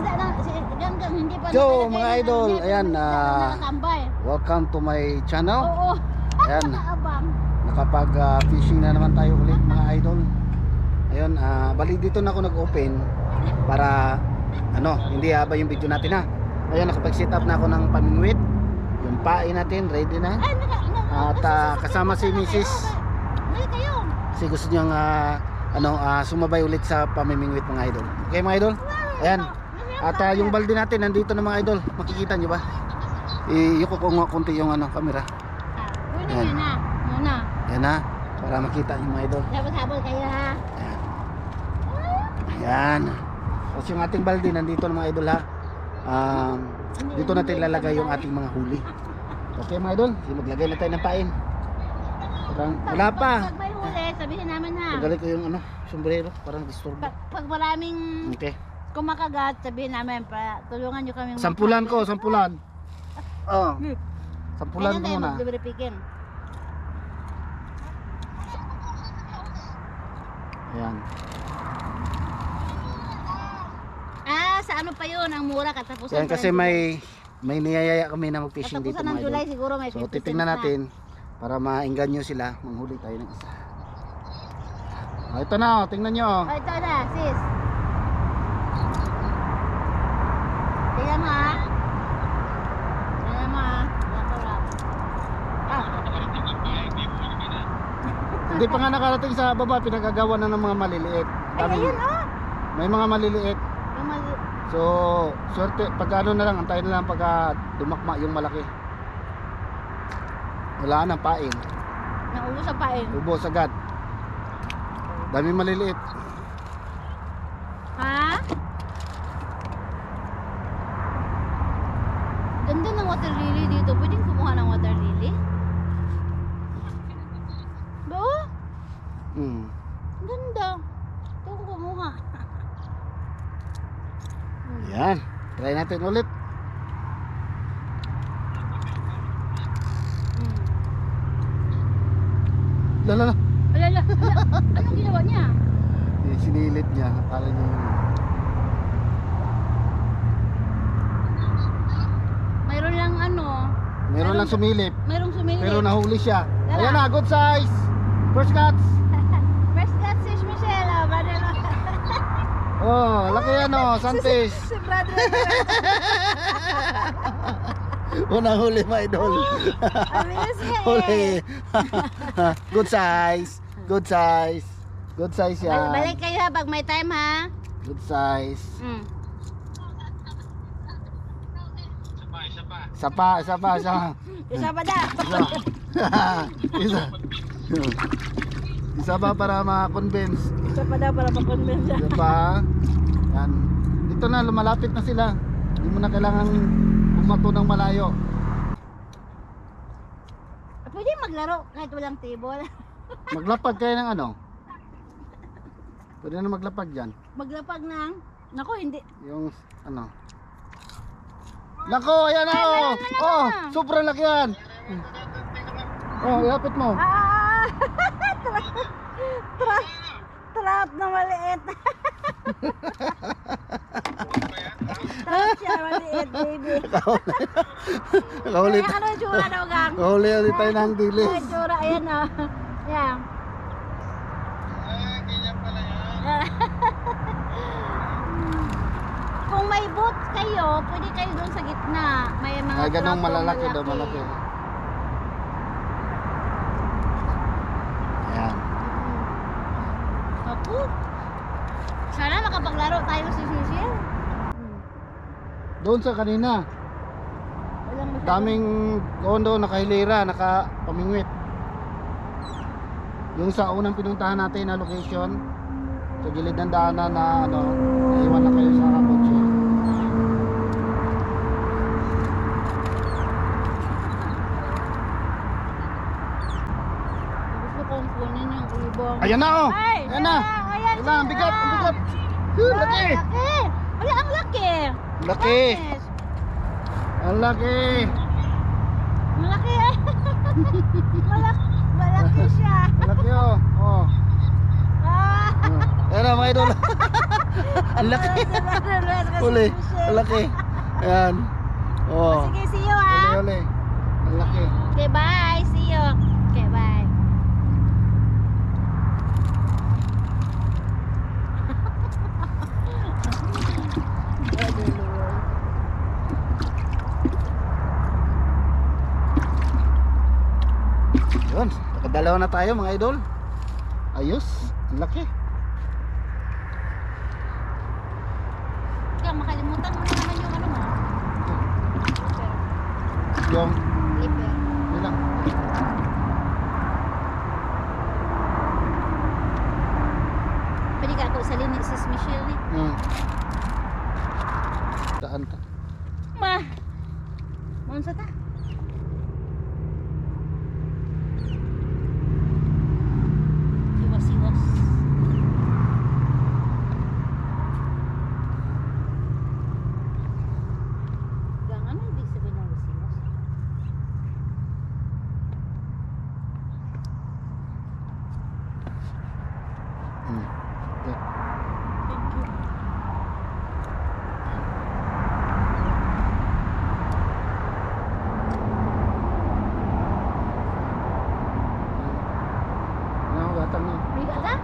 hanggang hindi pa So mga idol, ayan, welcome to my channel. Oo. Ayan, Abang. nakapag fishing na naman tayo ulit mga idol. Ayun, bali dito na ako nag-open para hindi haba yung video natin ha. Ayun, nakapag-set up na ako ng pamingwit. Yung pain natin, ready na. At kasama si Mrs. Kayo. Kasi gusto niyang sumabay ulit sa pamimingwit mga idol. Okay mga idol? Ayan. At yung balde natin nandito na mga idol. Makikita niyo ba? Iyuko ko nga konti yung camera. Ayan. Muna. Ayan na. Para makita yung mga idol. Habol kayo ha. Ayan. Tapos yung ating balde nandito na mga idol ha. Dito natin lalagay yung ating mga huli. Okay mga idol, maglagay na tayo ng pain. Parang wala pa. Pag may huli, sabihin namin ha. Tagalin ko yung sombrero, parang disturbo. Pag maraming kumakagat, sabihin namin, tulungan nyo kami. Sampulan ko, sampulan. Sampulan ko muna. Ayan. Sa ano pa yun, ang mura katapusan. Yan kasi may niyayaya kami na mag-fishing dito mga idol. July siguro may 50%. So titingnan natin para maingganyo sila, manghuli tayo ng isa. Ito na, tingnan nyo. Ito na, sis. Tingnan mo ha. Tingnan mo ha. Hindi pa nga nakarating sa baba, pinagagawa na ng mga maliliit. Ayun May mga maliliit. So, swerte, pag na lang, antayin na lang pag dumakma yung malaki. Wala na, pain. Naubos ang pain. Ubos agad. Dami maliliit. Ha? Ganda ng water lily dito. Pwedeng kumuha ng water lily? Ba? Ganda. Ito ko kumuha. Yan. Try natin ulit. Lala. Alala. Anong ginawa niya? Sinilit niya. Akala niya Mayroon lang Mayroon lang sumilip. Mayroong sumilip. Pero nahuli siya. Lala. Ayan na, good size. First cuts. First cut sis Michelle. Brother. Oh, laki yan Santis. Si brother. Unang huli mga idol. Amis nga Huli. Good size. Good size. Good size yan. Balik kayo ha pag may time ha. Good size. Isa pa. Isa pa da. Isa pa para ma-convince. Isa pa da para ma-convince. Isa pa. Yan. Dito na, lumalapit na sila. Hindi mo na kailangan bumato ng malayo. Pwede maglaro kahit walang table. Maglapag kayo ng Pwede na maglapag dyan. Maglapag ng Naku, hindi. Yung Nako, ayan sobrang laki yan. Ilapit mo. Trap na maliit. Trap siya maliit, baby. Nakahuli. Ano yung tsura daw, gang? Nakahuli ulit tayo ng dilis. Ano yung tsura, ayan o. Yan. Ganyan pala yan. Kung may boat kayo, pwede kayo doon sa gitna. May mga Ay, ganong trap malalaki daw, malaki. Ayan. Ako. Sana makapaglaro tayo si Cecil. Doon sa kanina. Walang masyado. Daming kondo, nakahilera, nakapamingwit. Yung sa unang pinuntahan natin na location, sa gilid ng daanan na naiwan na kayo sa kotse. Gusto kong kunin yung ibong. Ayan na Ay, Ayan na! Ayan Ayan na, ang bigat, ang bigat! Laki! Laki! Wala, ang laki! Laki! Yes. Ang laki! Malaki eh! Malaki siya! Laki Ayan na mga idol. Ang laki. Huli. Ang laki. Ayan. Oh. Sige, see you ha. Uli. Ang laki. Okay, bye. See you. Okay, bye. Yun. Nakadalawa na tayo mga idol. Ayos. Ang laki. Kaya makalimutan mo na naman yung ano mo. Yung. Clipper. Yun lang. Pwede ka ako salin ni Sis Michelle ni. Saan ta? Ma. Monsa ta. Iwas-iwas. Gang ano ibig sabihin ng iwas-iwas? Okay. Thank you. Ano batang niya? May gata?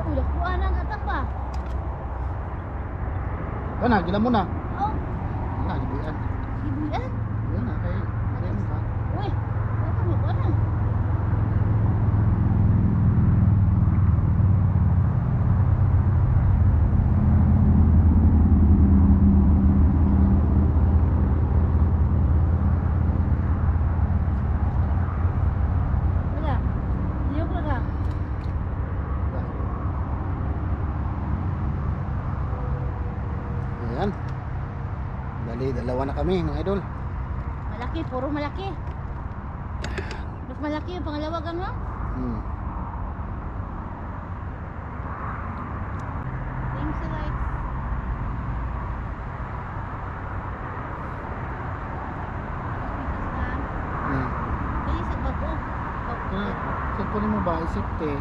Ulah kuha ng atak pa. Kana, gila mo na. Oh, Wala, gibuyan. ibuyan. Yun na, kay Ren ka. Uy, ano mo ba na? Wala. Diyok lang ka. Ayan. Bali, dalawa na kami mga idol. Malaki, puro malaki. Mas malaki yung pangalawa gano? Hmm. Thanks a lot. Hmm. Kaya sa bago. Kaya, cellphone mo ba? Isipte.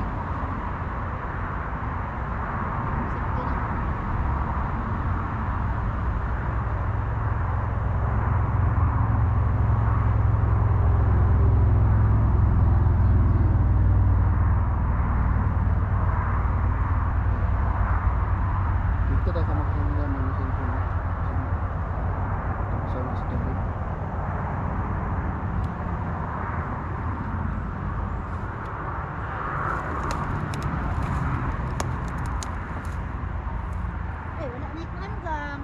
Dito daw ka makakamila mo yung cellphone mo. Sa mas tubig. Eh, wala na ikuan gam.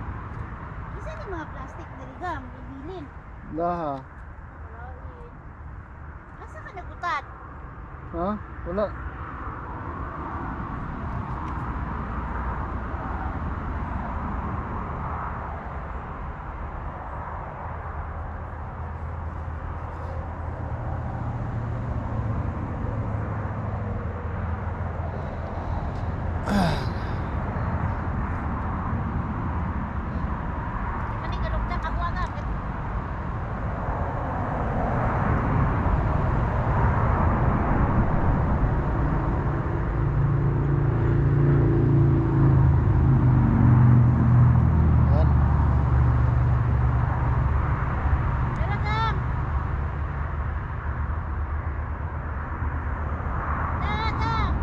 Isa ni mga plastic dali gam, ibilin. Laha. Walain. Asa ka nagutat? Ha? Wala. Di man galugtak ako agad. Ayan. Tara gam. Tara gam.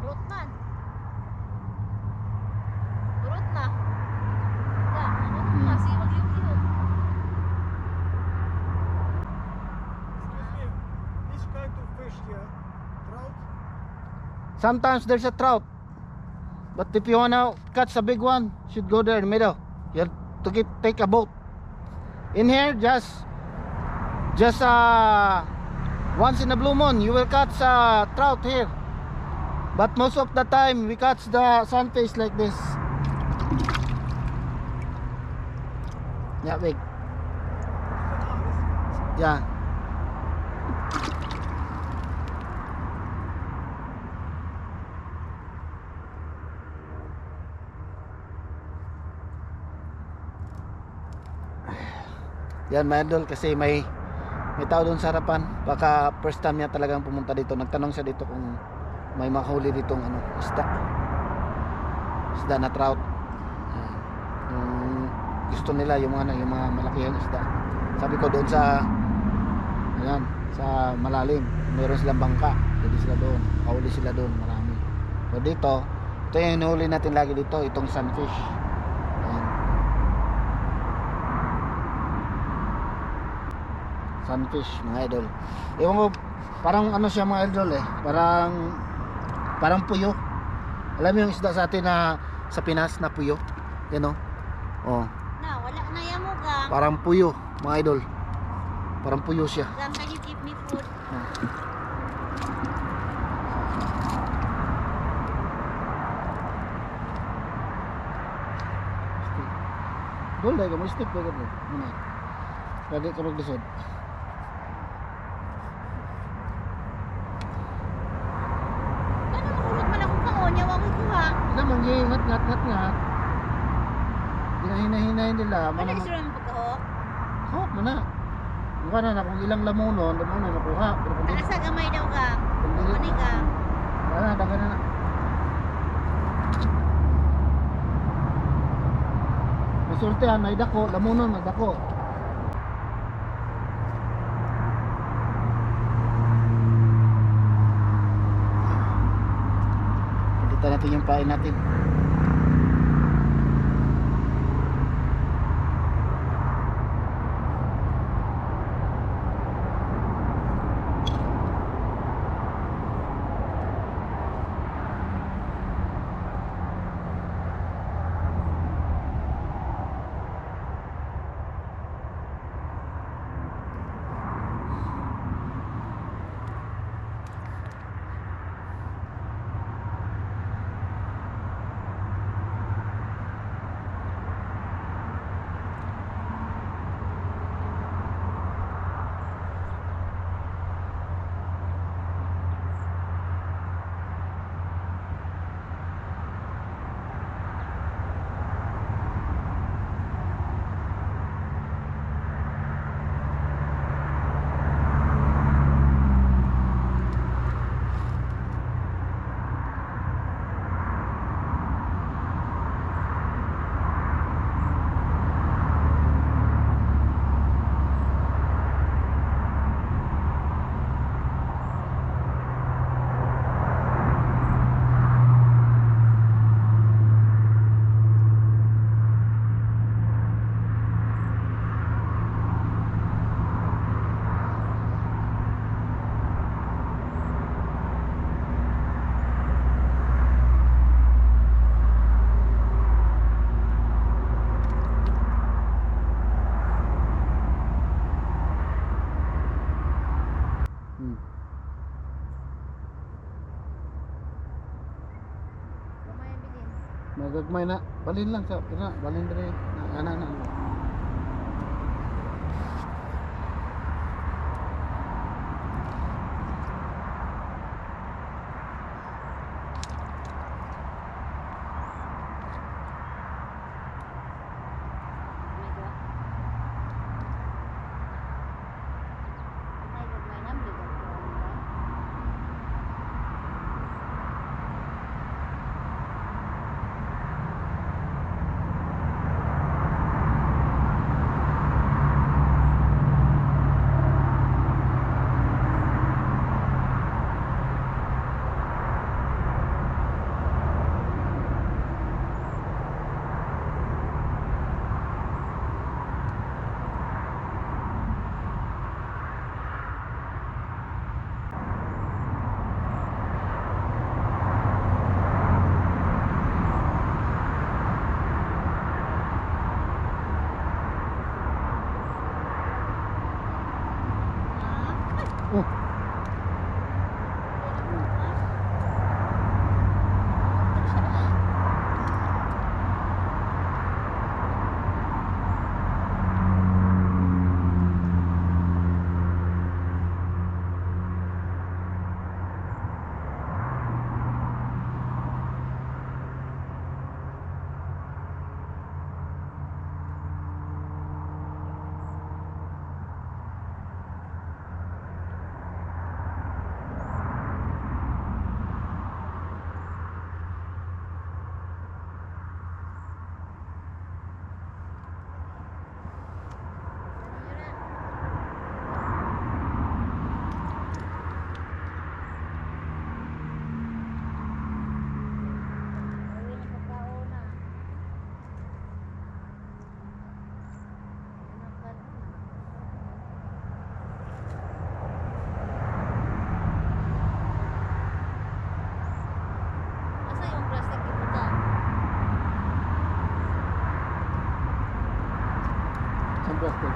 Urot man. Urot na. Da, ano na si mag-iog-iog. This kind of fish here, trout, Sometimes there's a trout. But if you wanna catch a big one, should go there in the middle. You have to take a boat. In here, just once in a blue moon, you will catch a trout here. But most of the time, we catch the sunfish like this. Yeah, big. Yeah. Yan mga idol, kasi may tao doon sa harapan. Baka first time niya talagang pumunta dito. Nagtanong siya dito kung may makahuli ditong ano, isda na trout. Yan. Yung gusto nila yung mga malaking isda. Sabi ko doon sa ayan, sa malalim meron silang bangka, pwede sila doon, kahuli sila doon, marami. So dito, ito yung hinuhuli natin lagi dito, itong sunfish. Ayan. Sunfish mga idol. Ewan ko, parang ano siya mga idol parang puyo. Alam mo yung isda sa atin na sa Pinas na puyo, yan o. Oh, Na, wala na yan mo, gang. parang puyo mga idol, parang puyo siya. Gang, can you give me food? Dol dai ka mo step dagat mo. Muna. Pwede ka maglisod. Ano, nakulot man akong kaonya, wakoy kuha. Ina manggi ngat nga. Hinahin nila. Ano Mana yung suran pagkahok? hawak mana. Mukha na kung ilang lamunon nakuha. Pero kung Para sa gamay daw, gang. kung dili, Ano gang? dagan na. Masultihan, may dako, lamunon, may dako. Palitan natin yung pain natin. Gamay ang bilin. Magagmay na, balin lang sa balin dire. Ana. Gamay ko. Gamay na, bigat ko. plastic.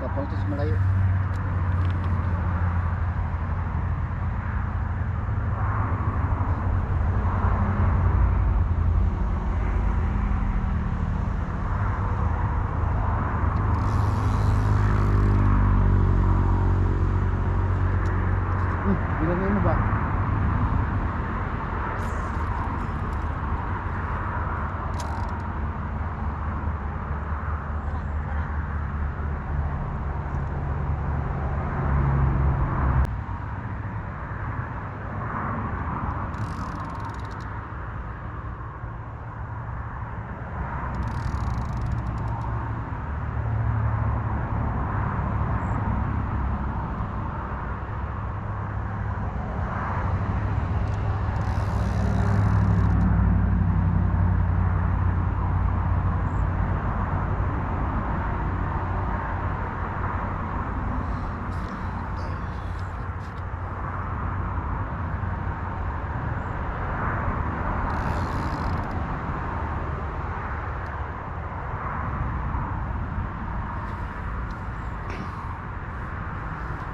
Tapos ito malayo. Bilangin mo ba?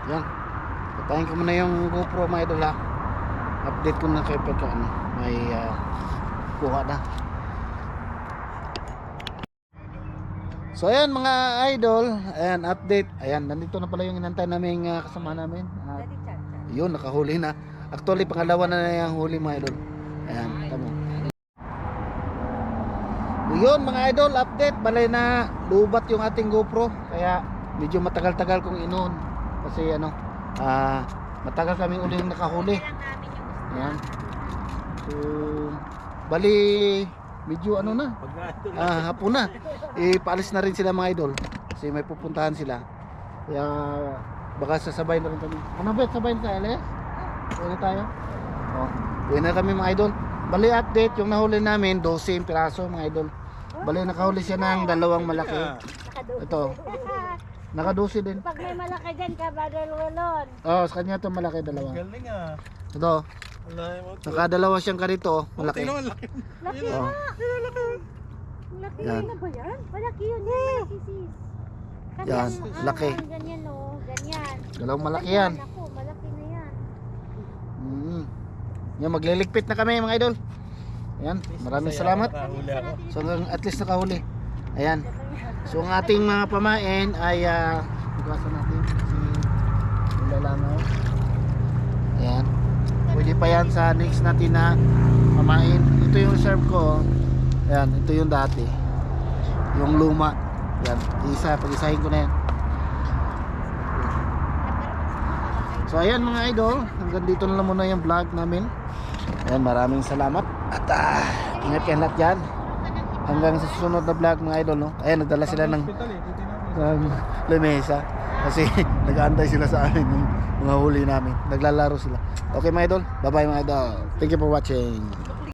Yan. Patayin ko muna yung GoPro mga idol ha. Update ko na kayo pagka ano, may kuha na. So ayan mga idol, ayan update. Ayan, nandito na pala yung inantay naming kasama namin. At yun, nakahuli na. Actually, pangalawa na yung huli mga idol. Ayan, tamo. Yun mga idol, update. Balay na lubat yung ating GoPro. Kaya medyo matagal-tagal kong inon. Kasi ano, matagal kaming uling nakahuli. Ayan. So, bali medyo ano na, hapon na. Paalis na rin sila mga idol. Kasi may pupuntahan sila. Kaya baka sasabay na rin kami. Ano ba, sabayin ka, Elias? Uwi na tayo? Oh, uwi na kami mga idol. Bali update, yung nahuli namin 12 piraso mga idol. Bali nakahuli siya ng dalawang malaki. Ito. Naka-12 din. Pag may malaki dyan ka, Badal Walon. Oh, sa kanya to malaki dalawa. Galing ah. Ito. Nakadalawa siyang ganito, malaki. Laki. Laki Oh. Laki Yan. na ba yan? Malaki yun yan, malaki sis. Kasi Yan, laki. Ganyan oh, ganyan. Dalawang malaki yan. Ako, malaki na yan. Yan, magliligpit na kami mga idol. Ayan, maraming salamat. So at least nakahuli. Ayan. So ang ating mga pamain ay bukasan natin kasi nilalanaw. Ayan. Pwede pa yan sa next natin na pamain. Ito yung reserve ko. Ayan, ito yung dati. Yung luma. Ayan, pag-isahin ko na yan. So ayan mga idol, hanggang dito na lang muna yung vlog namin. Ayan, maraming salamat. At ingat kayo lahat dyan. Hanggang sa susunod na vlog mga idol, no? Ayan, nagdala sila ng lamesa. Kasi nag-aantay sila sa amin ng mga huli namin. Naglalaro sila. Okay mga idol, bye bye mga idol. Thank you for watching.